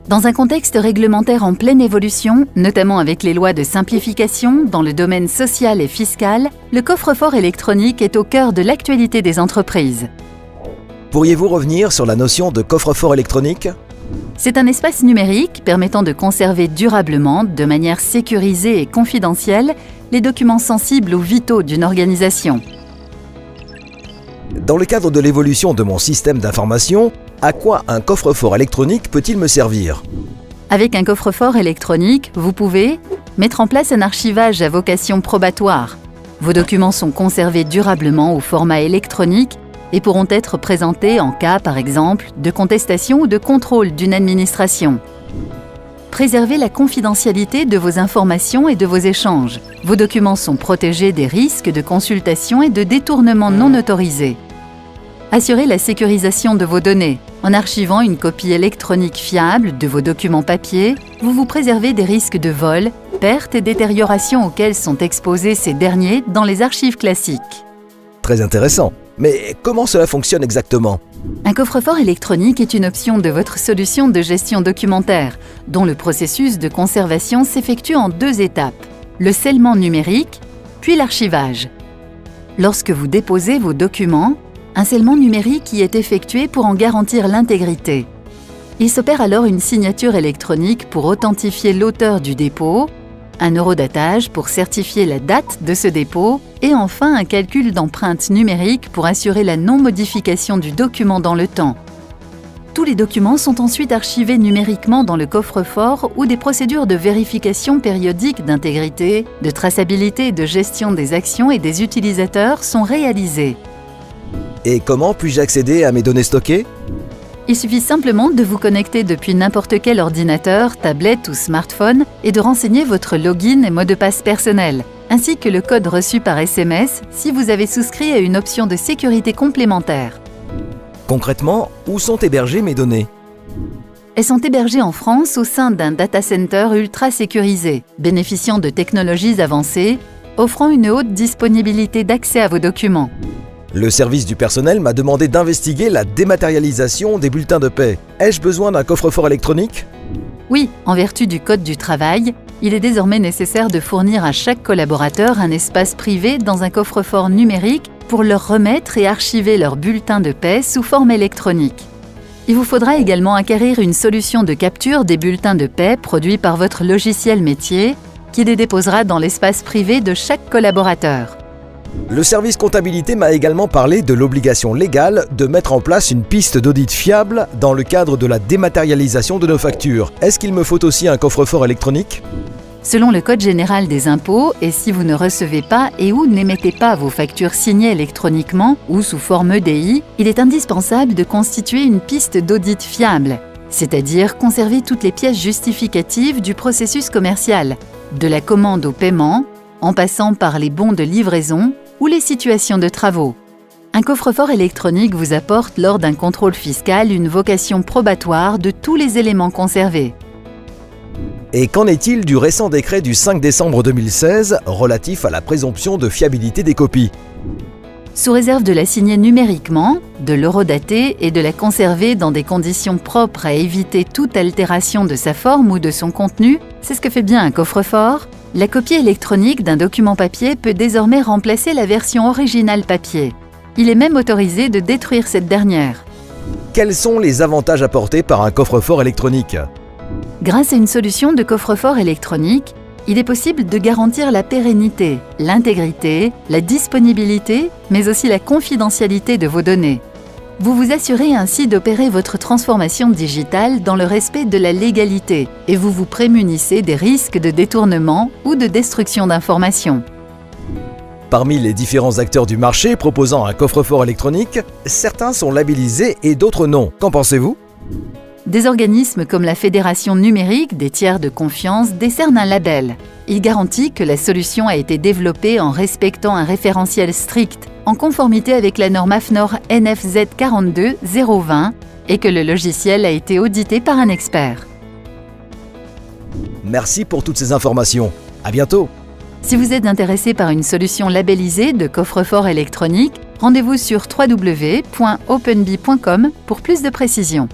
Dans un contexte réglementaire en pleine évolution, notamment avec les lois de simplification dans le domaine social et fiscal, le coffre-fort électronique est au cœur de l'actualité des entreprises. Pourriez-vous revenir sur la notion de coffre-fort électronique ? C'est un espace numérique permettant de conserver durablement, de manière sécurisée et confidentielle, les documents sensibles ou vitaux d'une organisation. Dans le cadre de l'évolution de mon système d'information, à quoi un coffre-fort électronique peut-il me servir ? Avec un coffre-fort électronique, vous pouvez mettre en place un archivage à vocation probatoire. Vos documents sont conservés durablement au format électronique et pourront être présentés en cas, par exemple, de contestation ou de contrôle d'une administration. Préservez la confidentialité de vos informations et de vos échanges. Vos documents sont protégés des risques de consultation et de détournement non autorisés. Assurez la sécurisation de vos données. En archivant une copie électronique fiable de vos documents papier, vous vous préservez des risques de vol, perte et détérioration auxquels sont exposés ces derniers dans les archives classiques. Très intéressant. Mais comment cela fonctionne exactement ? Un coffre-fort électronique est une option de votre solution de gestion documentaire, dont le processus de conservation s'effectue en 2 étapes, le scellement numérique, puis l'archivage. Lorsque vous déposez vos documents, un scellement numérique y est effectué pour en garantir l'intégrité. Il s'opère alors une signature électronique pour authentifier l'auteur du dépôt, un eurodatage pour certifier la date de ce dépôt et enfin un calcul d'empreinte numérique pour assurer la non-modification du document dans le temps. Tous les documents sont ensuite archivés numériquement dans le coffre-fort où des procédures de vérification périodique d'intégrité, de traçabilité et de gestion des actions et des utilisateurs sont réalisées. Et comment puis-je accéder à mes données stockées ? Il suffit simplement de vous connecter depuis n'importe quel ordinateur, tablette ou smartphone et de renseigner votre login et mot de passe personnel, ainsi que le code reçu par SMS si vous avez souscrit à une option de sécurité complémentaire. Concrètement, où sont hébergées mes données ? Elles sont hébergées en France au sein d'un data center ultra sécurisé, bénéficiant de technologies avancées, offrant une haute disponibilité d'accès à vos documents. Le service du personnel m'a demandé d'investiguer la dématérialisation des bulletins de paie. Ai-je besoin d'un coffre-fort électronique ? Oui, en vertu du Code du travail, il est désormais nécessaire de fournir à chaque collaborateur un espace privé dans un coffre-fort numérique pour leur remettre et archiver leurs bulletins de paie sous forme électronique. Il vous faudra également acquérir une solution de capture des bulletins de paie produits par votre logiciel métier qui les déposera dans l'espace privé de chaque collaborateur. Le service comptabilité m'a également parlé de l'obligation légale de mettre en place une piste d'audit fiable dans le cadre de la dématérialisation de nos factures. Est-ce qu'il me faut aussi un coffre-fort électronique ? Selon le Code général des impôts, et si vous ne recevez pas et ou n'émettez pas vos factures signées électroniquement ou sous forme EDI, il est indispensable de constituer une piste d'audit fiable, c'est-à-dire conserver toutes les pièces justificatives du processus commercial, de la commande au paiement, en passant par les bons de livraison ou les situations de travaux. Un coffre-fort électronique vous apporte lors d'un contrôle fiscal une vocation probatoire de tous les éléments conservés. Et qu'en est-il du récent décret du 5 décembre 2016 relatif à la présomption de fiabilité des copies ? Sous réserve de la signer numériquement, de l'eurodater et de la conserver dans des conditions propres à éviter toute altération de sa forme ou de son contenu, c'est ce que fait bien un coffre-fort. La copie électronique d'un document papier peut désormais remplacer la version originale papier. Il est même autorisé de détruire cette dernière. Quels sont les avantages apportés par un coffre-fort électronique ? Grâce à une solution de coffre-fort électronique, il est possible de garantir la pérennité, l'intégrité, la disponibilité, mais aussi la confidentialité de vos données. Vous vous assurez ainsi d'opérer votre transformation digitale dans le respect de la légalité et vous vous prémunissez des risques de détournement ou de destruction d'informations. Parmi les différents acteurs du marché proposant un coffre-fort électronique, certains sont labellisés et d'autres non. Qu'en pensez-vous ? Des organismes comme la Fédération numérique des tiers de confiance décernent un label. Il garantit que la solution a été développée en respectant un référentiel strict, en conformité avec la norme AFNOR NFZ 42-020 et que le logiciel a été audité par un expert. Merci pour toutes ces informations. À bientôt. Si vous êtes intéressé par une solution labellisée de coffre-fort électronique, rendez-vous sur www.openbi.com pour plus de précisions.